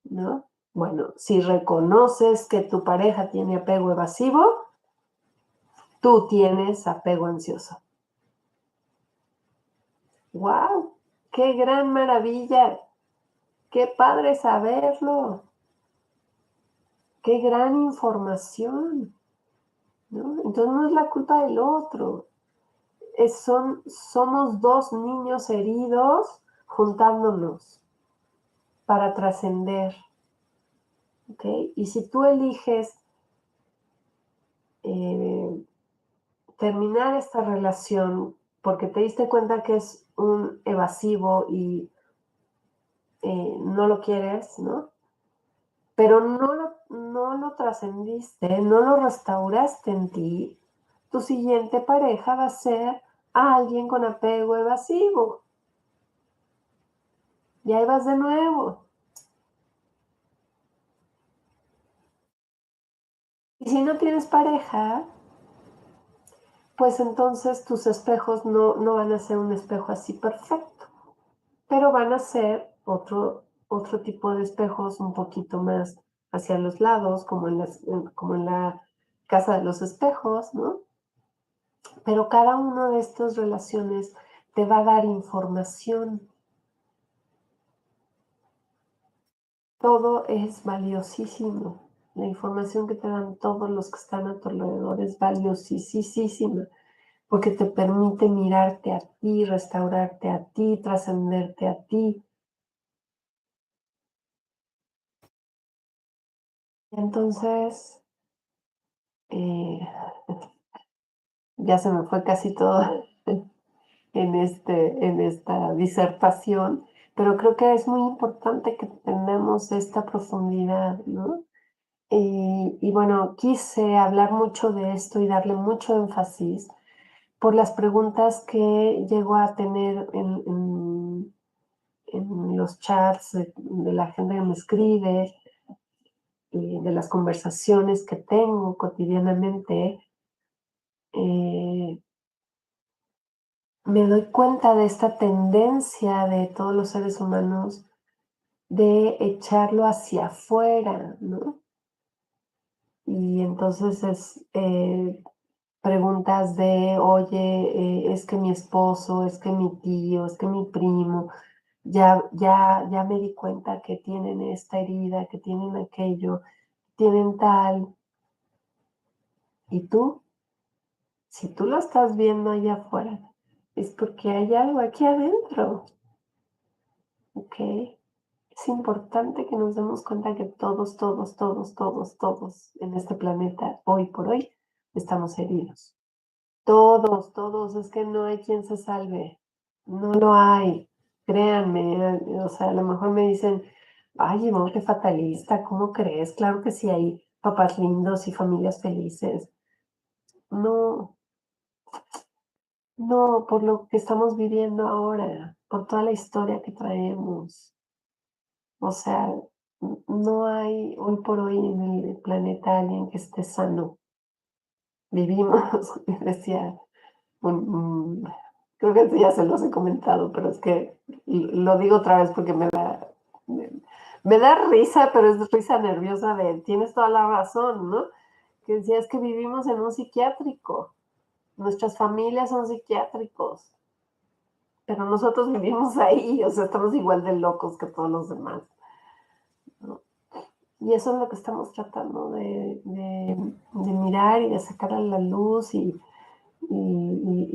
¿no? Bueno, si reconoces que tu pareja tiene apego evasivo, tú tienes apego ansioso. ¡Wow! ¡Qué gran maravilla! ¡Qué padre saberlo! ¡Qué gran información! ¿No? Entonces no es la culpa del otro. Somos dos niños heridos juntándonos para trascender. ¿Okay? Y si tú eliges terminar esta relación porque te diste cuenta que es un evasivo y no lo quieres, ¿no? Pero no lo trascendiste, no lo restauraste en ti, tu siguiente pareja va a ser alguien con apego evasivo. Y ahí vas de nuevo. Y si no tienes pareja, pues entonces tus espejos no van a ser un espejo así perfecto, pero van a ser otro tipo de espejos un poquito más hacia los lados, como en la casa de los espejos, ¿no? Pero cada una de estas relaciones te va a dar información. Todo es valiosísimo. La información que te dan todos los que están a tu alrededor es valiosísima, porque te permite mirarte a ti, restaurarte a ti, trascenderte a ti. Entonces, eh, ya se me fue casi todo en esta disertación, pero creo que es muy importante que tengamos esta profundidad, ¿no? Y bueno, quise hablar mucho de esto y darle mucho énfasis por las preguntas que llego a tener en los chats de la gente que me escribe y de las conversaciones que tengo cotidianamente. Me doy cuenta de esta tendencia de todos los seres humanos de echarlo hacia afuera, ¿no? Y entonces es preguntas de, oye, es que mi esposo, es que mi tío, es que mi primo, ya me di cuenta que tienen esta herida, que tienen aquello, tienen tal. ¿Y tú? Si tú lo estás viendo allá afuera, es porque hay algo aquí adentro, ¿ok? Es importante que nos demos cuenta que todos en este planeta, hoy por hoy, estamos heridos. Todos, es que no hay quien se salve. No lo hay. Créanme, o sea, a lo mejor me dicen, ay, no, qué fatalista, ¿cómo crees? Claro que sí hay papás lindos y familias felices. No, no, por lo que estamos viviendo ahora, por toda la historia que traemos. O sea, no hay hoy por hoy en el planeta alguien que esté sano. Vivimos, decía, creo que ya se los he comentado, pero es que lo digo otra vez porque me, me da risa, pero es risa nerviosa de, tienes toda la razón, ¿no? Que decía, es que vivimos en un psiquiátrico, nuestras familias son psiquiátricos. pero nosotros vivimos ahí, o sea, estamos igual de locos que todos los demás, ¿no? Y eso es lo que estamos tratando de mirar y de sacar a la luz y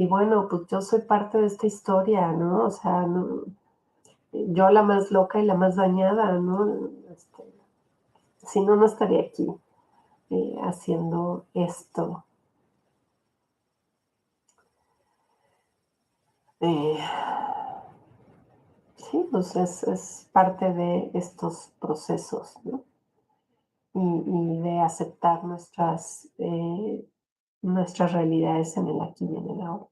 bueno, pues yo soy parte de esta historia, ¿no? O sea, no, yo la más loca y la más dañada, ¿no? Si no, no estaría aquí haciendo esto. Eh, sí, pues es parte de estos procesos, ¿no? Y de aceptar nuestras realidades en el aquí y en el ahora.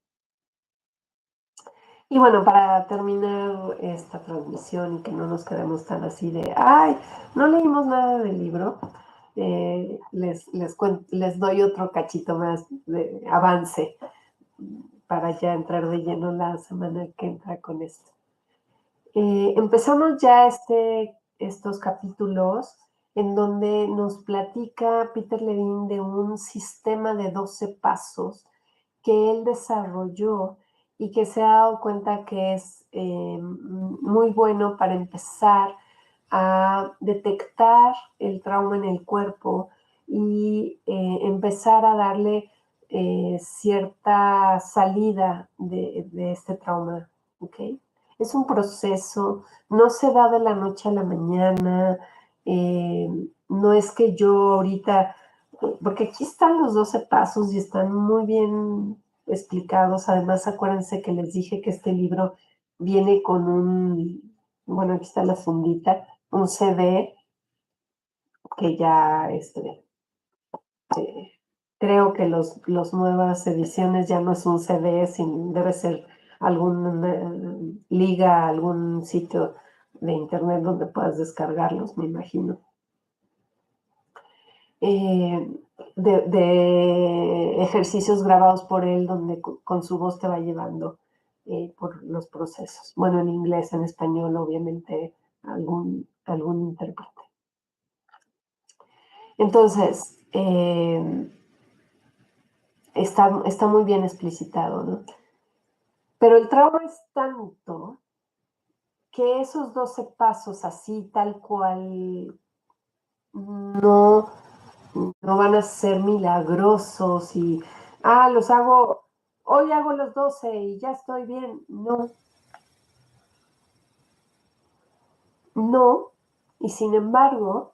Y bueno, para terminar esta transmisión y que no nos quedemos tan así de, ay, no leímos nada del libro, les doy otro cachito más de avance para ya entrar de lleno la semana que entra con esto. Empezamos ya estos capítulos en donde nos platica Peter Levine de un sistema de 12 pasos que él desarrolló y que se ha dado cuenta que es muy bueno para empezar a detectar el trauma en el cuerpo y empezar a darle cierta salida de este trauma, ¿ok? Es un proceso, no se da de la noche a la mañana, eh, no es que yo ahorita, porque aquí están los 12 pasos y están muy bien explicados. Además, acuérdense que les dije que este libro viene con bueno, aquí está la fundita, un CD que ya, eh, creo que los nuevas ediciones ya no es un CD, debe ser alguna liga, algún sitio de internet donde puedas descargarlos, me imagino. Eh, de ejercicios grabados por él donde con su voz te va llevando por los procesos. Bueno, en inglés, en español, obviamente, algún intérprete. Entonces, está muy bien explicitado, ¿no? Pero el trauma es tanto que esos 12 pasos así, tal cual, no, no van a ser milagrosos y, los hago, hoy hago los 12 y ya estoy bien. No, no. Y sin embargo,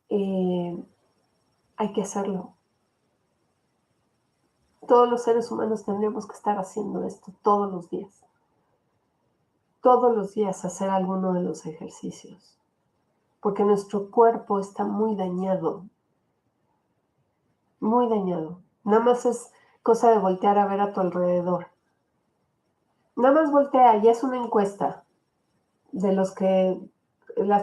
eh, hay que hacerlo. Todos los seres humanos tendremos que estar haciendo esto todos los días. Todos los días hacer alguno de los ejercicios. Porque nuestro cuerpo está muy dañado. Muy dañado. Nada más es cosa de voltear a ver a tu alrededor. Nada más voltea, y es una encuesta de las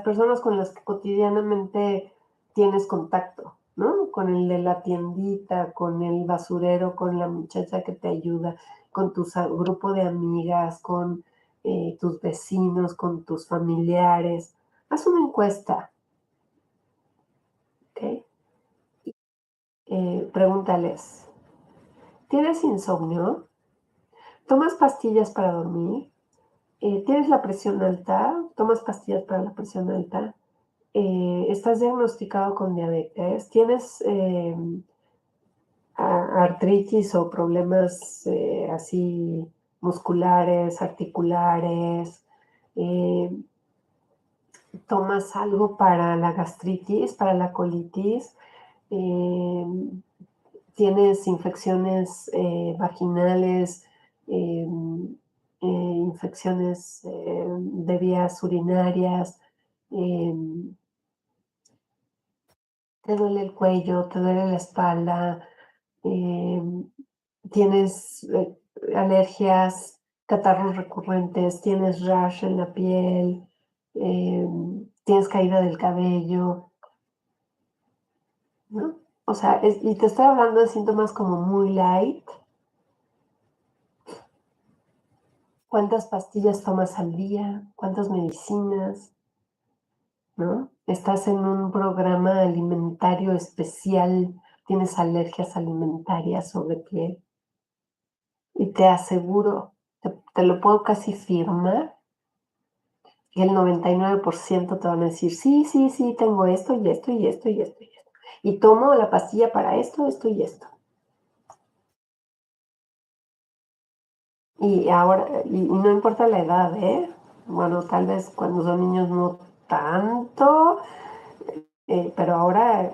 personas con las que cotidianamente tienes contacto, ¿no? Con el de la tiendita, con el basurero, con la muchacha que te ayuda, con tu grupo de amigas, con tus vecinos, con tus familiares. Haz una encuesta, ¿ok? Pregúntales, ¿tienes insomnio? ¿Tomas pastillas para dormir? ¿Tienes la presión alta? ¿Tomas pastillas para la presión alta? ¿Estás diagnosticado con diabetes? ¿Tienes artritis o problemas así musculares, articulares? Eh, ¿Tomas algo para la gastritis, para la colitis? Eh, ¿Tienes infecciones vaginales? Eh, Infecciones de vías urinarias, eh, te duele el cuello, te duele la espalda, eh, tienes alergias, catarros recurrentes, tienes rash en la piel, eh, tienes caída del cabello, ¿no? O sea, y te estoy hablando de síntomas como muy light. ¿Cuántas pastillas tomas al día? ¿Cuántas medicinas? ¿No? Estás en un programa alimentario especial, tienes alergias alimentarias sobre piel. Y te aseguro, te lo puedo casi firmar, que el 99% te van a decir, sí, sí, sí, tengo esto y esto y esto y esto y esto. Y tomo la pastilla para esto, esto y esto. Y ahora, y no importa la edad, ¿eh? Bueno, tal vez cuando son niños no tanto, pero ahora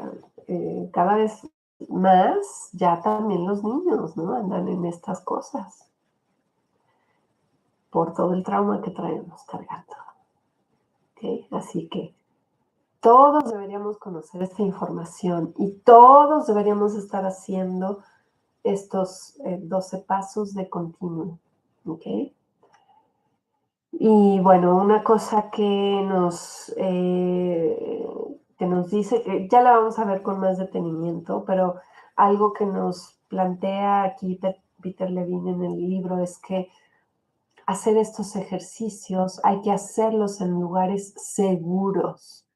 cada vez más ya también los niños, ¿no? Andan en estas cosas por todo el trauma que traemos cargando, ¿ok? Así que todos deberíamos conocer esta información y todos deberíamos estar haciendo estos 12 pasos de continuo, ¿ok? Y bueno, una cosa que nos dice, que ya la vamos a ver con más detenimiento, pero algo que nos plantea aquí Peter Levine en el libro es que hacer estos ejercicios hay que hacerlos en lugares seguros,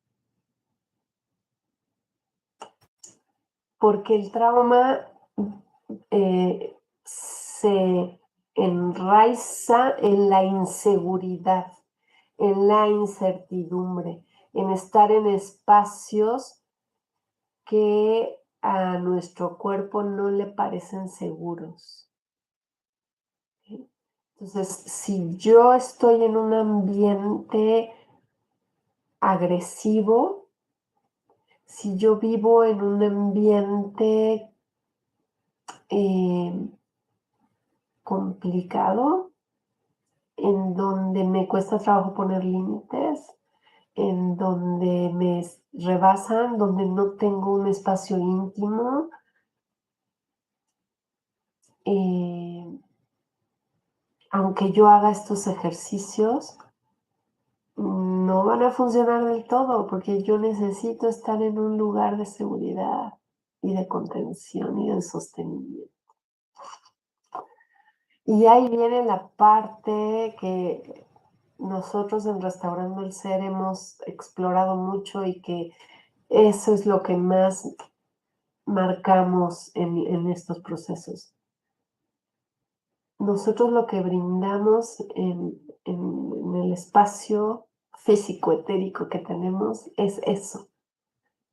porque el trauma se enraiza en la inseguridad, en la incertidumbre, en estar en espacios que a nuestro cuerpo no le parecen seguros. ¿Sí? Entonces, si yo estoy en un ambiente agresivo, si yo vivo en un ambiente eh, complicado, en donde me cuesta trabajo poner límites, en donde me rebasan, donde no tengo un espacio íntimo, eh, aunque yo haga estos ejercicios, no van a funcionar del todo porque yo necesito estar en un lugar de seguridad y de contención y de sostenimiento. Y ahí viene la parte que nosotros en Restaurando el Ser hemos explorado mucho y que eso es lo que más marcamos en estos procesos. Nosotros lo que brindamos en el espacio físico, etérico que tenemos es eso,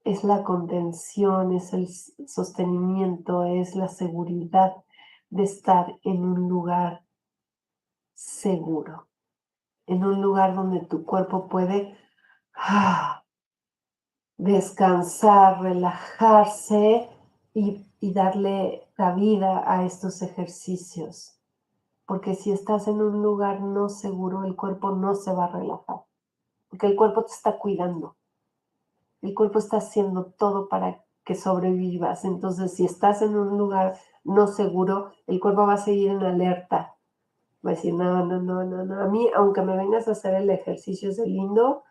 es la contención, es el sostenimiento, es la seguridad de estar en un lugar seguro, en un lugar donde tu cuerpo puede descansar, relajarse y darle cabida a estos ejercicios. Porque si estás en un lugar no seguro, el cuerpo no se va a relajar. Porque el cuerpo te está cuidando. El cuerpo está haciendo todo para que sobrevivas. Entonces, si estás en un lugar no seguro, el cuerpo va a seguir en alerta. Va a decir, no, no, no, no, no. A mí, aunque me vengas a hacer el ejercicio ese lindo,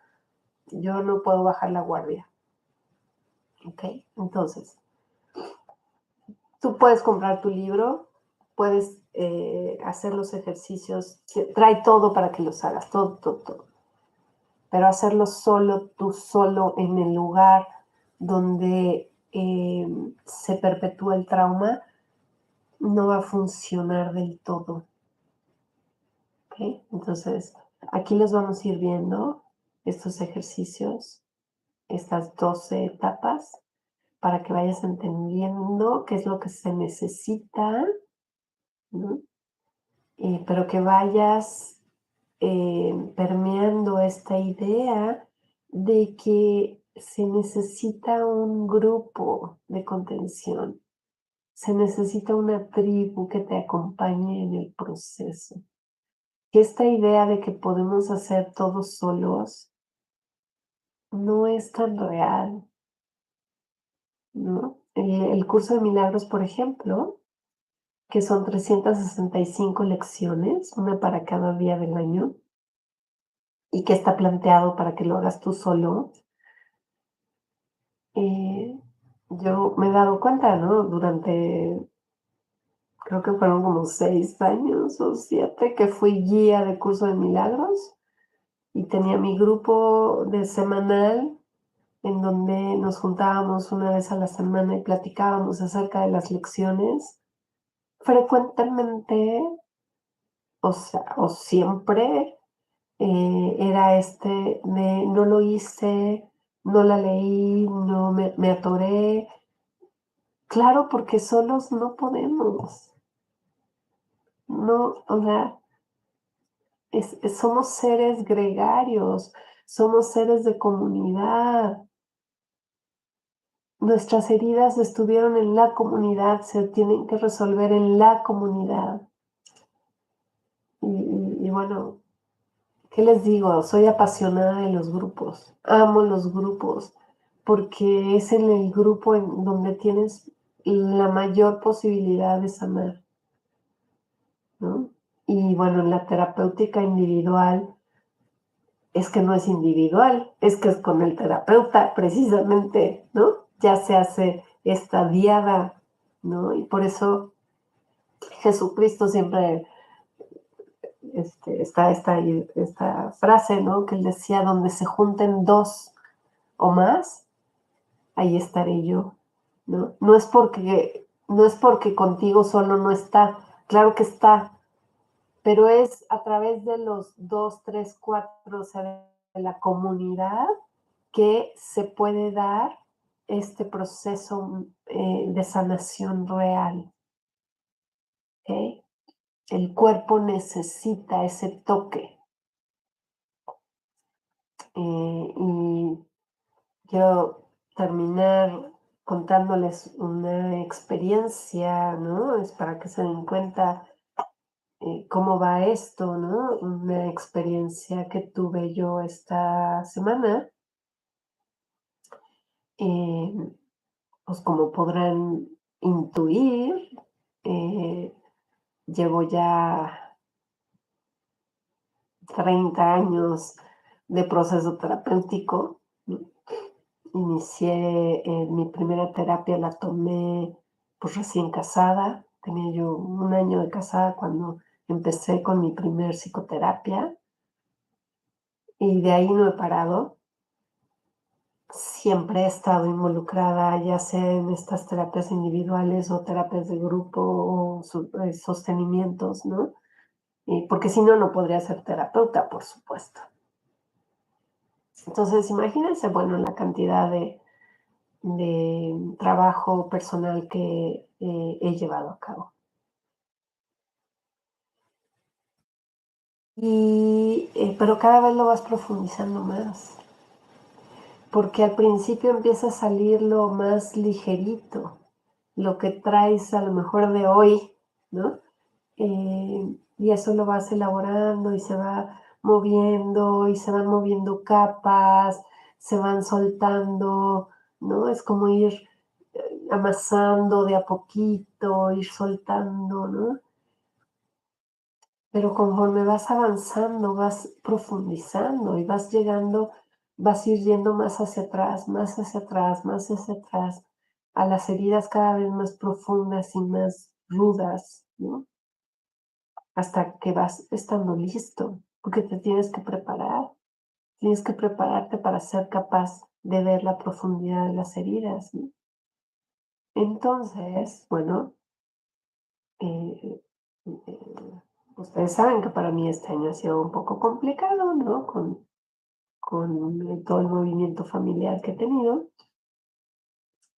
yo no puedo bajar la guardia. ¿Ok? Entonces, tú puedes comprar tu libro, puedes hacer los ejercicios, trae todo para que los hagas, todo, todo, todo. Pero hacerlo solo, tú solo, en el lugar donde se perpetúa el trauma, no va a funcionar del todo. ¿Okay? Entonces, aquí los vamos a ir viendo, estos ejercicios, estas 12 etapas, para que vayas entendiendo qué es lo que se necesita, ¿no? Pero que vayas permeando esta idea de que se necesita un grupo de contención, se necesita una tribu que te acompañe en el proceso. Que esta idea de que podemos hacer todos solos no es tan real, ¿no? El curso de milagros, por ejemplo, que son 365 lecciones, una para cada día del año, y que está planteado para que lo hagas tú solo, yo me he dado cuenta, ¿no? Durante, creo que fueron como 6 años o 7, que fui guía de curso de milagros y tenía mi grupo de semanal en donde nos juntábamos una vez a la semana y platicábamos acerca de las lecciones. frecuentemente, o sea, o siempre era de no lo hice, no la leí, no me atoré. Claro, porque solos no podemos. No, o sea, somos seres gregarios, somos seres de comunidad. Nuestras heridas estuvieron en la comunidad, se tienen que resolver en la comunidad. Y bueno, ¿qué les digo? Soy apasionada de los grupos, amo los grupos, porque es en el grupo en donde tienes la mayor posibilidad de sanar, ¿no? Y bueno, en la terapéutica individual es que no es individual, es que es con el terapeuta precisamente, ¿no? Ya se hace esta diada, ¿no? Y por eso Jesucristo siempre está esta frase, ¿no? Que él decía, donde se junten dos o más, ahí estaré yo, ¿no? No es porque contigo solo no está, claro que está, pero es a través de los dos, tres, cuatro, o sea, de la comunidad que se puede dar este proceso de sanación real, ¿ok? El cuerpo necesita ese toque. Y quiero terminar contándoles una experiencia, ¿no? Es para que se den cuenta cómo va esto, ¿no? Una experiencia que tuve yo esta semana. Eh, pues como podrán intuir, eh, llevo ya 30 años de proceso terapéutico, ¿no? Inicié mi primera terapia, la tomé pues recién casada. Tenía yo un año de casada cuando empecé con mi primer psicoterapia y de ahí no he parado. Siempre he estado involucrada, ya sea en estas terapias individuales o terapias de grupo o sostenimientos, ¿no? Porque si no, no podría ser terapeuta, por supuesto. Entonces, imagínense, bueno, la cantidad de trabajo personal que he llevado a cabo. Pero cada vez lo vas profundizando más, porque al principio empieza a salir lo más ligerito, lo que traes a lo mejor de hoy, ¿no? Y eso lo vas elaborando y se va moviendo y se van moviendo capas, se van soltando, ¿no? Es como ir amasando de a poquito, ir soltando, ¿no? Pero conforme vas avanzando, vas profundizando y vas llegando, vas ir yendo más hacia atrás, más hacia atrás, más hacia atrás, a las heridas cada vez más profundas y más rudas, ¿no? Hasta que vas estando listo, porque te tienes que prepararte para ser capaz de ver la profundidad de las heridas, ¿no? Entonces, bueno, eh, eh, ustedes saben que para mí este año ha sido un poco complicado, ¿no? Con todo el movimiento familiar que he tenido.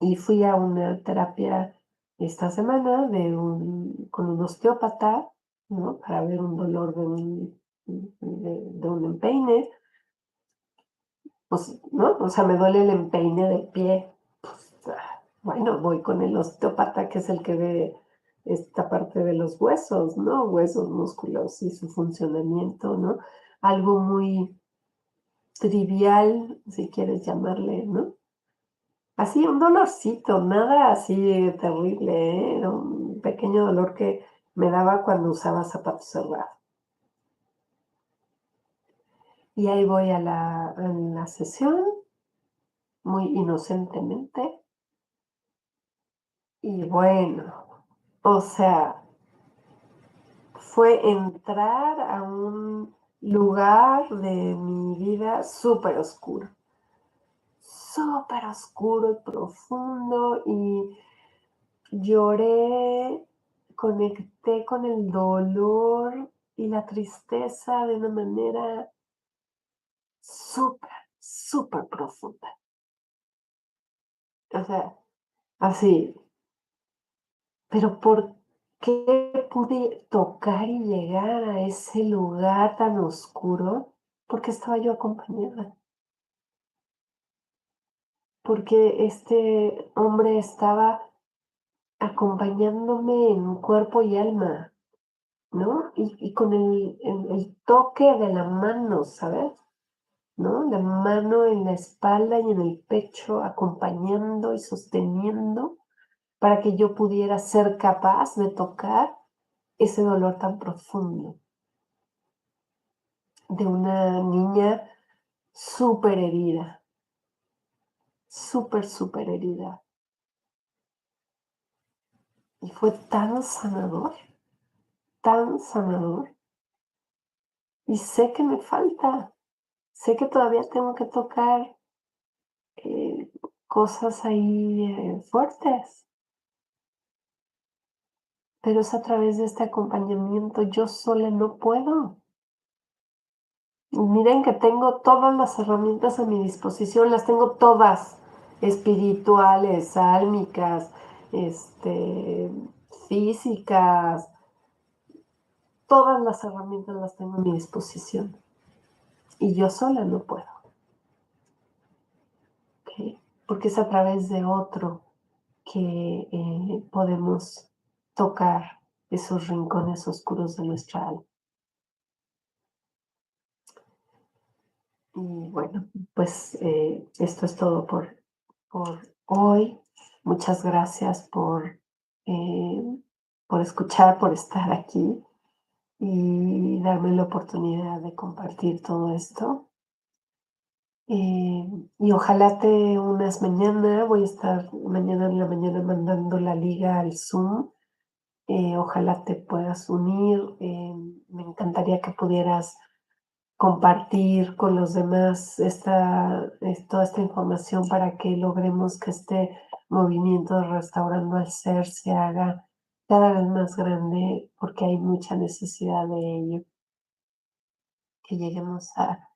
Y fui a una terapia esta semana con un osteópata, ¿no? Para ver un dolor de un empeine. Pues, ¿no? O sea, me duele el empeine del pie. Pues, bueno, voy con el osteópata, que es el que ve esta parte de los huesos, ¿no? Huesos, músculos y su funcionamiento, ¿no? Algo muy trivial, si quieres llamarle, ¿no? Así, un dolorcito, nada así terrible, ¿eh? Era un pequeño dolor que me daba cuando usaba zapatos cerrados. Y ahí voy a la sesión, muy inocentemente, y bueno, o sea, fue entrar a un lugar de mi vida súper oscuro y profundo, y lloré conecté con el dolor y la tristeza de una manera súper, súper profunda. O sea, así, pero ¿por qué pude tocar y llegar a ese lugar tan oscuro? Porque estaba yo acompañada. Porque este hombre estaba acompañándome en cuerpo y alma, ¿no? Y con el toque de la mano, ¿sabes? ¿No? La mano en la espalda y en el pecho, acompañando y sosteniendo para que yo pudiera ser capaz de tocar ese dolor tan profundo de una niña súper herida, súper, súper herida. Y fue tan sanador. Y sé que me falta, sé que todavía tengo que tocar eh, cosas ahí fuertes, pero es a través de este acompañamiento. Yo sola no puedo. Y miren que tengo todas las herramientas a mi disposición, las tengo todas, espirituales, álmicas, físicas, todas las herramientas las tengo a mi disposición. Y yo sola no puedo, ¿ok? Porque es a través de otro que podemos tocar esos rincones oscuros de nuestra alma. Y bueno, pues esto es todo por hoy. Muchas gracias eh, por escuchar, por estar aquí y darme la oportunidad de compartir todo esto. Y ojalá te unas mañana, voy a estar mañana en la mañana mandando la liga al Zoom. Ojalá te puedas unir. Me encantaría que pudieras compartir con los demás toda esta información para que logremos que este movimiento de Restaurando al Ser se haga cada vez más grande, porque hay mucha necesidad de ello, que lleguemos a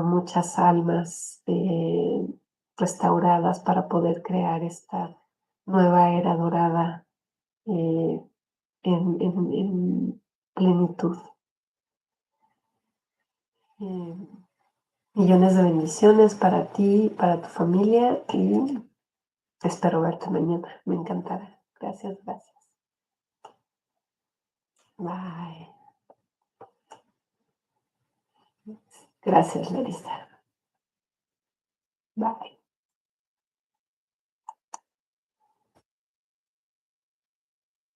muchas almas restauradas para poder crear esta nueva era dorada eh, en plenitud. Eh, Millones de bendiciones para ti, para tu familia y espero verte mañana. Me encantará. Gracias, gracias. Bye. Gracias, Larissa. Bye.